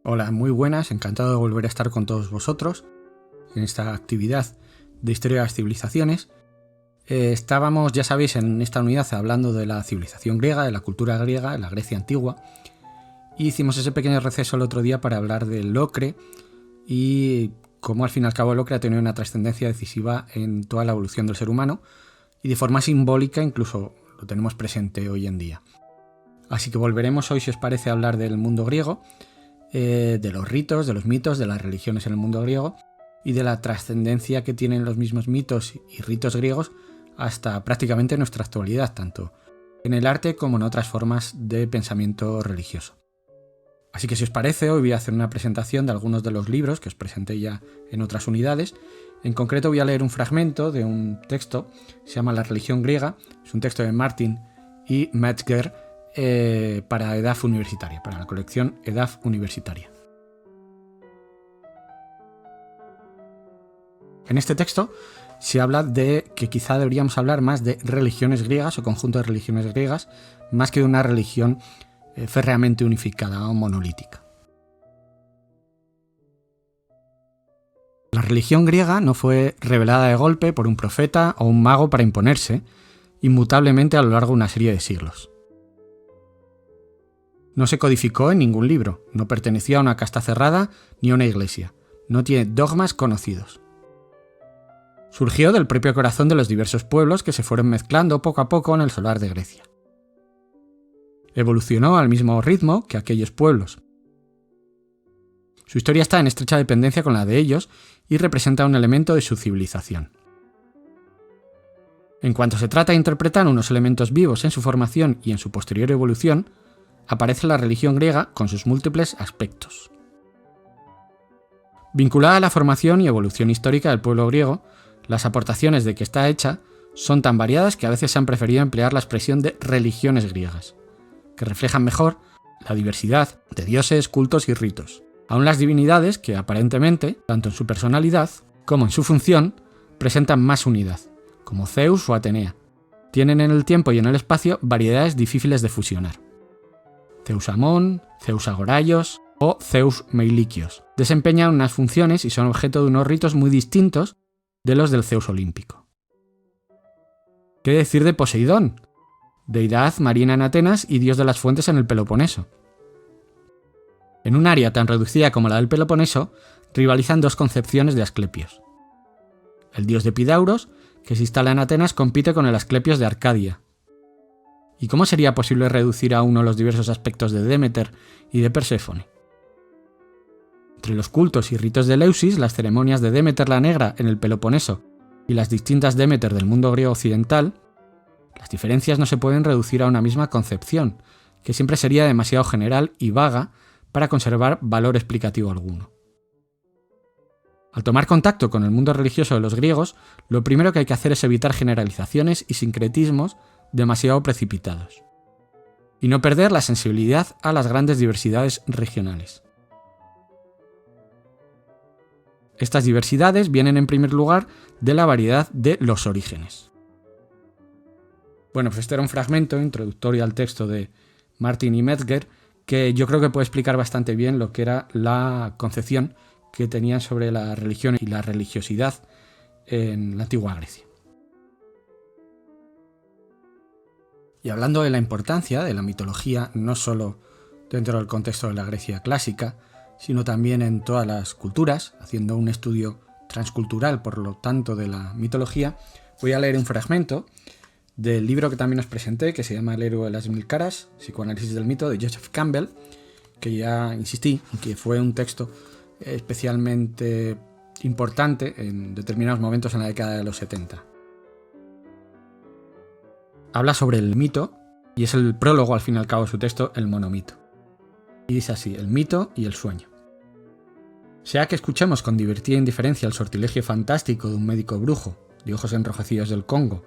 Hola, muy buenas, encantado de volver a estar con todos vosotros en esta actividad de Historia de las Civilizaciones. Estábamos, ya sabéis, en esta unidad hablando de la civilización griega, de la cultura griega, de la Grecia antigua, y hicimos ese pequeño receso el otro día para hablar del ocre y cómo al fin y al cabo el ocre ha tenido una trascendencia decisiva en toda la evolución del ser humano y de forma simbólica incluso lo tenemos presente hoy en día. Así que volveremos hoy, si os parece, a hablar del mundo griego, de los ritos, de los mitos, de las religiones en el mundo griego y de la trascendencia que tienen los mismos mitos y ritos griegos hasta prácticamente nuestra actualidad, tanto en el arte como en otras formas de pensamiento religioso. Así que si os parece, hoy voy a hacer una presentación de algunos de los libros que os presenté ya en otras unidades. En concreto voy a leer un fragmento de un texto, se llama La religión griega, es un texto de Martin y Metzger, para EDAF Universitaria, para la colección EDAF Universitaria. En este texto se habla de que quizá deberíamos hablar más de religiones griegas o conjunto de religiones griegas, más que de una religión férreamente unificada o monolítica. La religión griega no fue revelada de golpe por un profeta o un mago para imponerse inmutablemente a lo largo de una serie de siglos. No se codificó en ningún libro, no pertenecía a una casta cerrada ni a una iglesia, no tiene dogmas conocidos. Surgió del propio corazón de los diversos pueblos que se fueron mezclando poco a poco en el solar de Grecia. Evolucionó al mismo ritmo que aquellos pueblos. Su historia está en estrecha dependencia con la de ellos y representa un elemento de su civilización. En cuanto se trata de interpretar unos elementos vivos en su formación y en su posterior evolución, aparece la religión griega con sus múltiples aspectos. Vinculada a la formación y evolución histórica del pueblo griego, las aportaciones de que está hecha son tan variadas que a veces se han preferido emplear la expresión de religiones griegas, que reflejan mejor la diversidad de dioses, cultos y ritos. Aun las divinidades, que aparentemente, tanto en su personalidad como en su función, presentan más unidad, como Zeus o Atenea, tienen en el tiempo y en el espacio variedades difíciles de fusionar. Zeus Amón, Zeus Agoraios o Zeus Meilikios desempeñan unas funciones y son objeto de unos ritos muy distintos de los del Zeus olímpico. ¿Qué decir de Poseidón? Deidad marina en Atenas y dios de las fuentes en el Peloponeso. En un área tan reducida como la del Peloponeso, rivalizan dos concepciones de Asclepios. El dios de Epidauros, que se instala en Atenas, compite con el Asclepios de Arcadia. ¿Y cómo sería posible reducir a uno los diversos aspectos de Demeter y de Perséfone? Entre los cultos y ritos de Eleusis, las ceremonias de Demeter la Negra en el Peloponeso y las distintas Demeter del mundo griego occidental, las diferencias no se pueden reducir a una misma concepción, que siempre sería demasiado general y vaga para conservar valor explicativo alguno. Al tomar contacto con el mundo religioso de los griegos, lo primero que hay que hacer es evitar generalizaciones y sincretismos demasiado precipitados, y no perder la sensibilidad a las grandes diversidades regionales. Estas diversidades vienen en primer lugar de la variedad de los orígenes. Bueno, pues este era un fragmento introductorio al texto de Martin y Metzger que yo creo que puede explicar bastante bien lo que era la concepción que tenían sobre la religión y la religiosidad en la antigua Grecia. Y hablando de la importancia de la mitología, no solo dentro del contexto de la Grecia clásica, sino también en todas las culturas, haciendo un estudio transcultural, por lo tanto, de la mitología, voy a leer un fragmento del libro que también os presenté, que se llama El héroe de las mil caras, Psicoanálisis del mito, de Joseph Campbell, que ya insistí en que fue un texto especialmente importante en determinados momentos en la década de los 70. Habla sobre el mito, y es el prólogo al fin y al cabo de su texto, el monomito. Y dice así: el mito y el sueño. Sea que escuchemos con divertida indiferencia el sortilegio fantástico de un médico brujo, de ojos enrojecidos del Congo,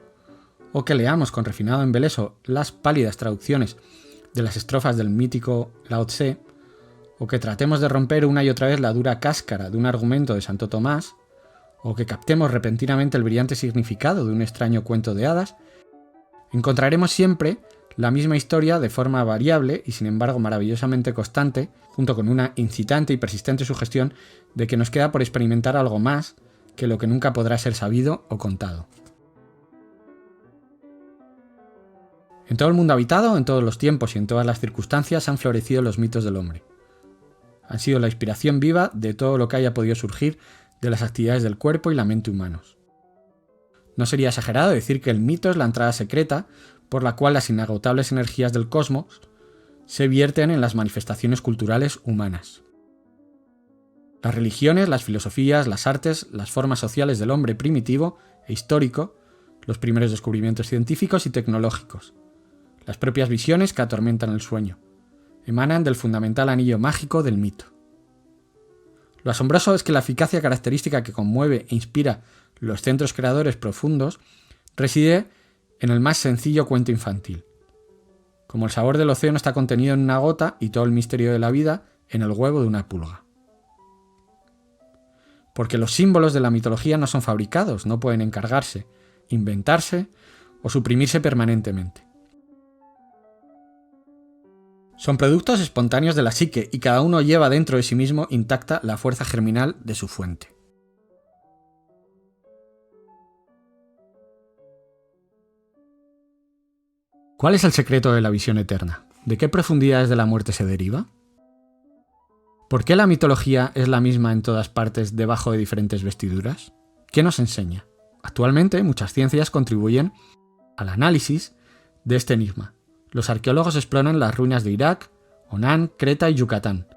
o que leamos con refinado embeleso las pálidas traducciones de las estrofas del mítico Lao Tse, o que tratemos de romper una y otra vez la dura cáscara de un argumento de Santo Tomás, o que captemos repentinamente el brillante significado de un extraño cuento de hadas, encontraremos siempre la misma historia de forma variable y sin embargo maravillosamente constante, junto con una incitante y persistente sugestión de que nos queda por experimentar algo más que lo que nunca podrá ser sabido o contado. En todo el mundo habitado, en todos los tiempos y en todas las circunstancias han florecido los mitos del hombre. Han sido la inspiración viva de todo lo que haya podido surgir de las actividades del cuerpo y la mente humanos. No sería exagerado decir que el mito es la entrada secreta por la cual las inagotables energías del cosmos se vierten en las manifestaciones culturales humanas. Las religiones, las filosofías, las artes, las formas sociales del hombre primitivo e histórico, los primeros descubrimientos científicos y tecnológicos, las propias visiones que atormentan el sueño, emanan del fundamental anillo mágico del mito. Lo asombroso es que la eficacia característica que conmueve e inspira los centros creadores profundos reside en el más sencillo cuento infantil. Como el sabor del océano está contenido en una gota y todo el misterio de la vida en el huevo de una pulga. Porque los símbolos de la mitología no son fabricados, no pueden encargarse, inventarse o suprimirse permanentemente. Son productos espontáneos de la psique y cada uno lleva dentro de sí mismo intacta la fuerza germinal de su fuente. ¿Cuál es el secreto de la visión eterna? ¿De qué profundidades de la muerte se deriva? ¿Por qué la mitología es la misma en todas partes debajo de diferentes vestiduras? ¿Qué nos enseña? Actualmente muchas ciencias contribuyen al análisis de este enigma. Los arqueólogos exploran las ruinas de Irak, Onán, Creta y Yucatán.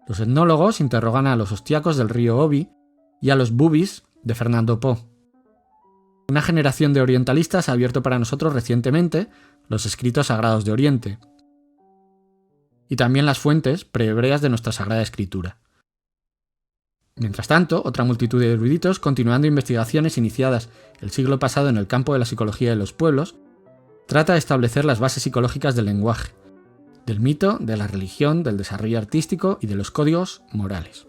Los etnólogos interrogan a los hostiacos del río Obi y a los bubis de Fernando Po. Una generación de orientalistas ha abierto para nosotros recientemente los escritos sagrados de Oriente y también las fuentes prehebreas de nuestra Sagrada Escritura. Mientras tanto, otra multitud de eruditos, continuando investigaciones iniciadas el siglo pasado en el campo de la psicología de los pueblos, trata de establecer las bases psicológicas del lenguaje, del mito, de la religión, del desarrollo artístico y de los códigos morales.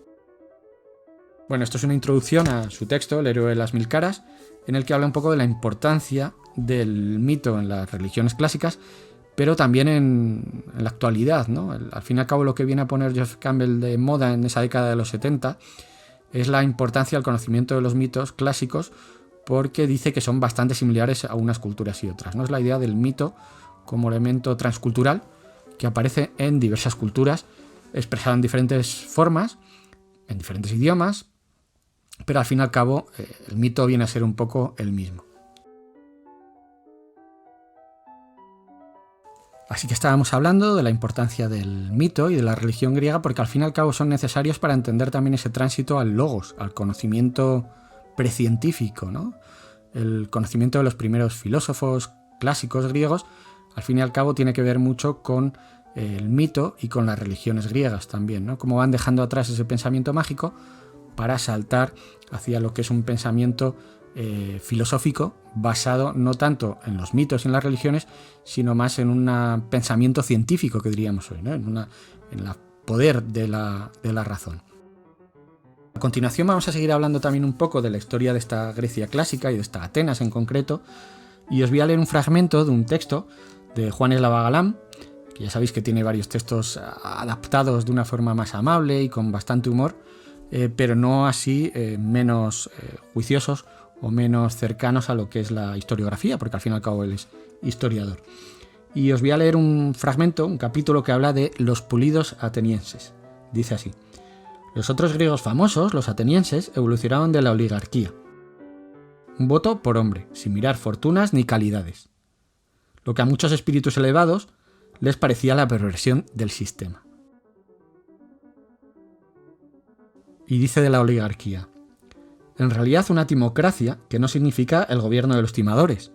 Bueno, esto es una introducción a su texto, El héroe de las mil caras, en el que habla un poco de la importancia del mito en las religiones clásicas, pero también en la actualidad, ¿no? Al fin y al cabo, lo que viene a poner Joseph Campbell de moda en esa década de los 70 es la importancia del conocimiento de los mitos clásicos, porque dice que son bastante similares a unas culturas y otras, ¿no? Es la idea del mito como elemento transcultural que aparece en diversas culturas, expresado en diferentes formas, en diferentes idiomas, pero al fin y al cabo el mito viene a ser un poco el mismo. Así que estábamos hablando de la importancia del mito y de la religión griega porque al fin y al cabo son necesarios para entender también ese tránsito al logos, al conocimiento precientífico, ¿no? El conocimiento de los primeros filósofos clásicos griegos al fin y al cabo tiene que ver mucho con el mito y con las religiones griegas también, ¿no? Cómo van dejando atrás ese pensamiento mágico para saltar hacia lo que es un pensamiento filosófico basado no tanto en los mitos y en las religiones, sino más en un pensamiento científico que diríamos hoy, ¿no? en el poder de la razón. A continuación vamos a seguir hablando también un poco de la historia de esta Grecia clásica y de esta Atenas en concreto, y os voy a leer un fragmento de un texto de Juan Eslava Galán, que ya sabéis que tiene varios textos adaptados de una forma más amable y con bastante humor, pero no así menos juiciosos o menos cercanos a lo que es la historiografía, porque al fin y al cabo él es historiador. Y os voy a leer un fragmento, un capítulo que habla de los pulidos atenienses. Dice así: los otros griegos famosos, los atenienses, evolucionaron de la oligarquía. Un voto por hombre, sin mirar fortunas ni calidades. Lo que a muchos espíritus elevados les parecía la perversión del sistema. Y dice de la oligarquía: en realidad una timocracia que no significa el gobierno de los timadores,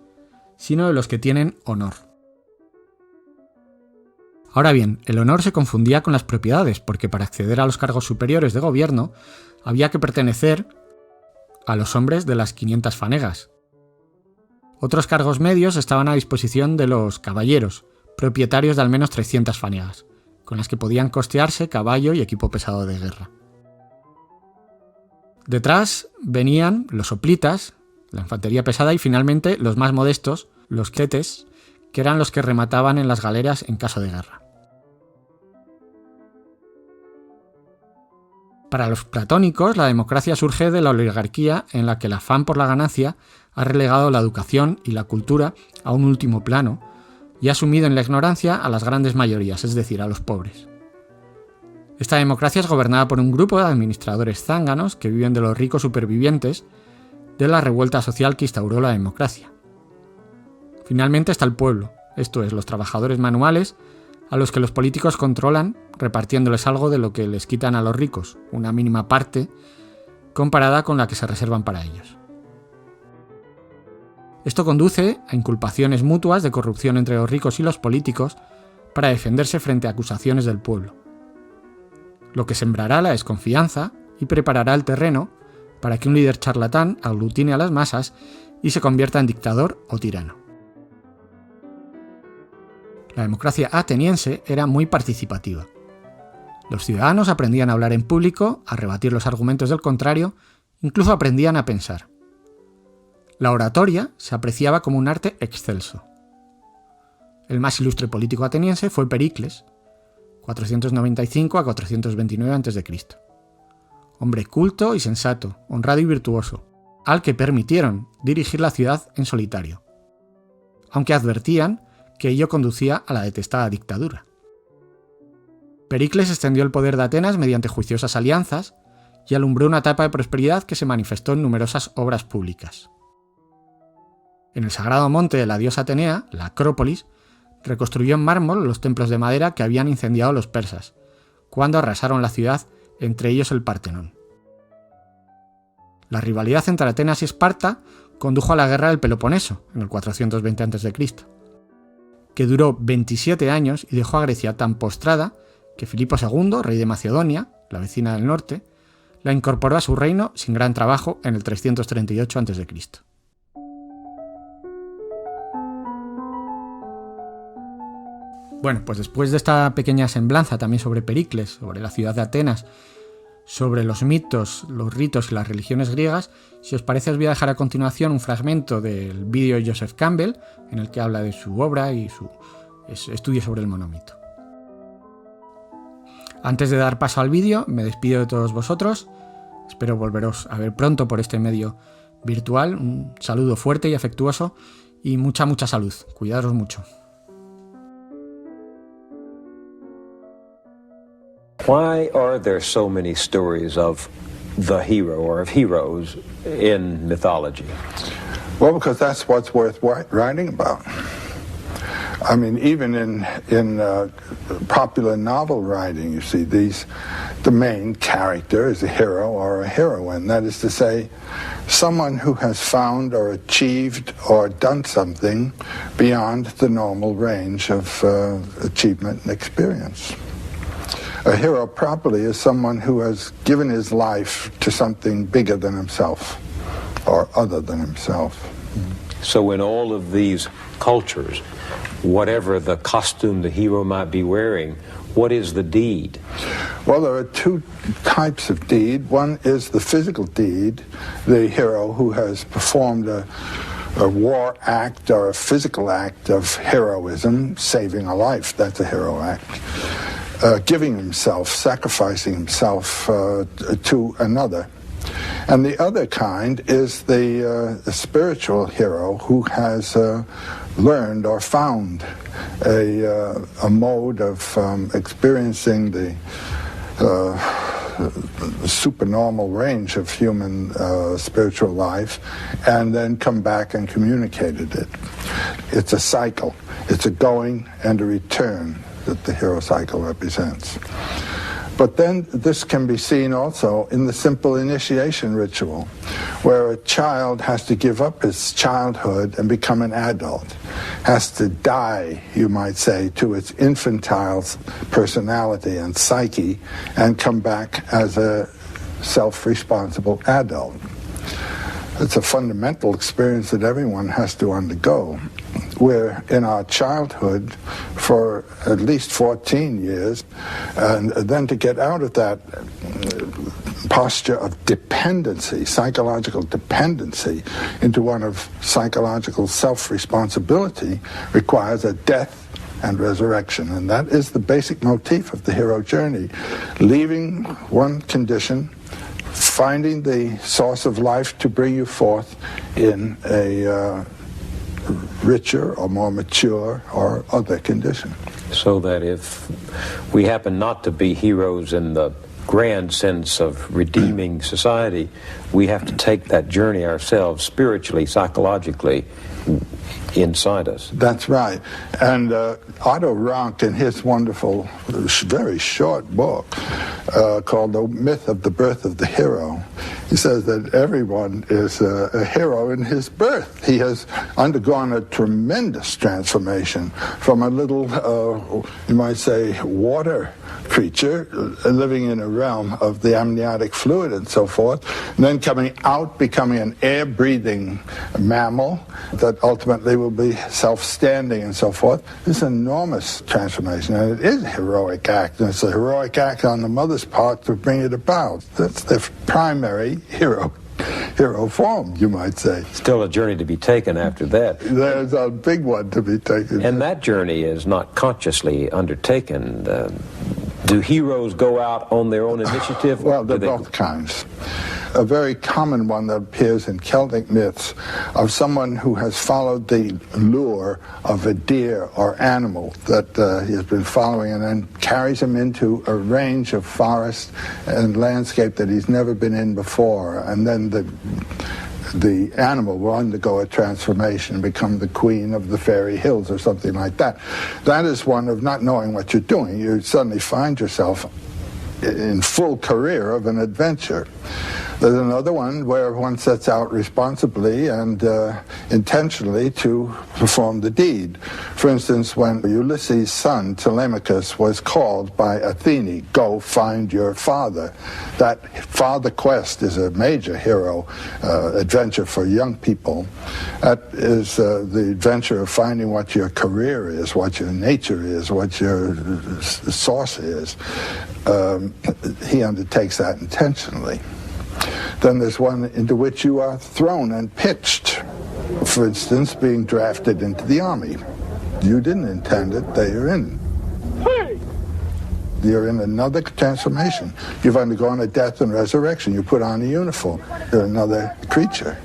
sino de los que tienen honor. Ahora bien, el honor se confundía con las propiedades, porque para acceder a los cargos superiores de gobierno había que pertenecer a los hombres de las 500 fanegas. Otros cargos medios estaban a disposición de los caballeros, propietarios de al menos 300 fanegas, con las que podían costearse caballo y equipo pesado de guerra. Detrás venían los hoplitas, la infantería pesada y finalmente los más modestos, los quetes, que eran los que remataban en las galeras en caso de guerra. Para los platónicos, la democracia surge de la oligarquía en la que el afán por la ganancia ha relegado la educación y la cultura a un último plano y ha sumido en la ignorancia a las grandes mayorías, es decir, a los pobres. Esta democracia es gobernada por un grupo de administradores zánganos que viven de los ricos supervivientes de la revuelta social que instauró la democracia. Finalmente está el pueblo, esto es, los trabajadores manuales, a los que los políticos controlan repartiéndoles algo de lo que les quitan a los ricos, una mínima parte comparada con la que se reservan para ellos. Esto conduce a inculpaciones mutuas de corrupción entre los ricos y los políticos para defenderse frente a acusaciones del pueblo, lo que sembrará la desconfianza y preparará el terreno para que un líder charlatán aglutine a las masas y se convierta en dictador o tirano. La democracia ateniense era muy participativa. Los ciudadanos aprendían a hablar en público, a rebatir los argumentos del contrario, incluso aprendían a pensar. La oratoria se apreciaba como un arte excelso. El más ilustre político ateniense fue Pericles, 495 a 429 a.C. Hombre culto y sensato, honrado y virtuoso, al que permitieron dirigir la ciudad en solitario, aunque advertían que ello conducía a la detestada dictadura. Pericles extendió el poder de Atenas mediante juiciosas alianzas y alumbró una etapa de prosperidad que se manifestó en numerosas obras públicas. En el sagrado monte de la diosa Atenea, la Acrópolis, reconstruyó en mármol los templos de madera que habían incendiado los persas, cuando arrasaron la ciudad, entre ellos el Partenón. La rivalidad entre Atenas y Esparta condujo a la guerra del Peloponeso, en el 420 a.C., que duró 27 años y dejó a Grecia tan postrada que Filipo II, rey de Macedonia, la vecina del norte, la incorporó a su reino sin gran trabajo en el 338 a.C. Bueno, pues después de esta pequeña semblanza también sobre Pericles, sobre la ciudad de Atenas, sobre los mitos, los ritos y las religiones griegas, si os parece os voy a dejar a continuación un fragmento del vídeo de Joseph Campbell, en el que habla de su obra y su estudio sobre el monomito. Antes de dar paso al vídeo, me despido de todos vosotros. Espero volveros a ver pronto por este medio virtual. Un saludo fuerte y afectuoso y mucha salud. Cuidaros mucho. Why are there so many stories of the hero or of heroes in mythology? Well, because that's what's worth writing about. I mean, even in popular novel writing, you see the main character is a hero or a heroine. That is to say, someone who has found or achieved or done something beyond the normal range of achievement and experience. A hero properly is someone who has given his life to something bigger than himself or other than himself. So in all of these cultures, whatever the costume the hero might be wearing, what is the deed? Well, there are two types of deed. One is the physical deed, the hero who has performed a war act or a physical act of heroism, saving a life, that's a hero act. Giving himself, sacrificing himself to another. And the other kind is the spiritual hero who has learned or found a mode of experiencing the supernormal range of human spiritual life and then come back and communicated it. It's a cycle. It's a going and a return that the hero cycle represents. But then this can be seen also in the simple initiation ritual, where a child has to give up his childhood and become an adult, has to die, you might say, to its infantile personality and psyche and come back as a self-responsible adult. It's a fundamental experience that everyone has to undergo. we're in our childhood for at least 14 years, and then to get out of that posture of dependency, psychological dependency, into one of psychological self-responsibility requires a death and resurrection. And that is the basic motif of the hero journey. Leaving one condition, finding the source of life to bring you forth in a richer or more mature or other condition. So that if we happen not to be heroes in the grand sense of redeeming society, we have to take that journey ourselves, spiritually, psychologically, inside us. That's right. And Otto Rank, in his wonderful, very short book called The Myth of the Birth of the Hero, he says that everyone is a hero in his birth. He has undergone a tremendous transformation from a little, you might say, water creature living in a realm of the amniotic fluid and so forth, and then coming out, becoming an air-breathing mammal that ultimately will be self-standing and so forth. This is an enormous transformation, and it is a heroic act, and it's a heroic act on the mother's part to bring it about. That's the primary hero form, you might say. Still a journey to be taken after that. There's a big one to be taken. And that journey is not consciously undertaken. Do heroes go out on their own initiative? Well, they're both kinds. A very common one that appears in Celtic myths of someone who has followed the lure of a deer or animal that he has been following, and then carries him into a range of forest and landscape that he's never been in before, and then the animal will undergo a transformation and become the queen of the fairy hills or something like that. That is one of not knowing what you're doing. You suddenly find yourself in full career of an adventure. There's another one where one sets out responsibly and intentionally to perform the deed. For instance, when Ulysses' son, Telemachus, was called by Athene, go find your father. That father quest is a major hero adventure for young people. That is the adventure of finding what your career is, what your nature is, what your source is. He undertakes that intentionally. Then there's one into which you are thrown and pitched. For instance, being drafted into the army. You didn't intend it, they are in. You're in another transformation. You've undergone a death and resurrection. You put on a uniform. You're another creature.